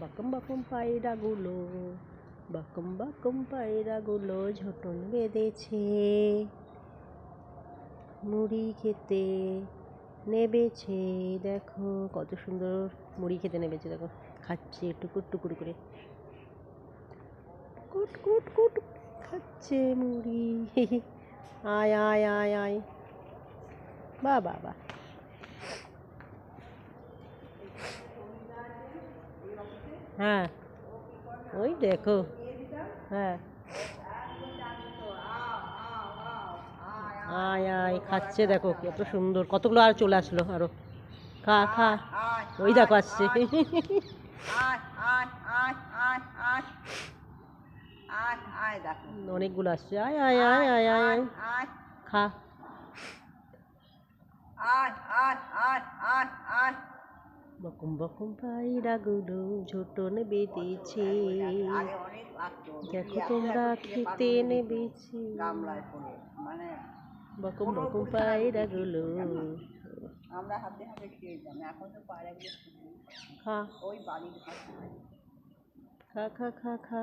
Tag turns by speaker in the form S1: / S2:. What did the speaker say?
S1: বাকম বাকম পায়রাগুলো ঝোঁটন বেঁধেছে, মুড়ি খেতে নেবেছে। দেখো কত সুন্দর মুড়ি খেতে নেবেছে, দেখো খাচ্ছে টুকুর টুকুর করে, কুট কুট কুট খাচ্ছে মুড়ি। আয় আয় আয় আয়, বাহ বাহ বাহ। হ্যাঁ ওই দেখো, হ্যাঁ আয় আয় খাচ্ছে, দেখো কত সুন্দর, কতগুলো আর চলে আসলো আরো। খা খা, ওই দেখো আসছে। অনেকগুলো আসছে, আয় আয় আয় আয় আয় আয়, খা। বকুম বকুম পায়রাগুলো ঝোঁটন বেঁধেছে, দেখো তোমরা খেতে নেবেছে। বকুম বকুম পায়রাগুলো,
S2: আমরা হাতে হাতে খেয়েছিলাম, এখন তো পায়রাগুলো
S1: খা
S2: ওই বাড়ির ঘাস
S1: খা খা খা খা।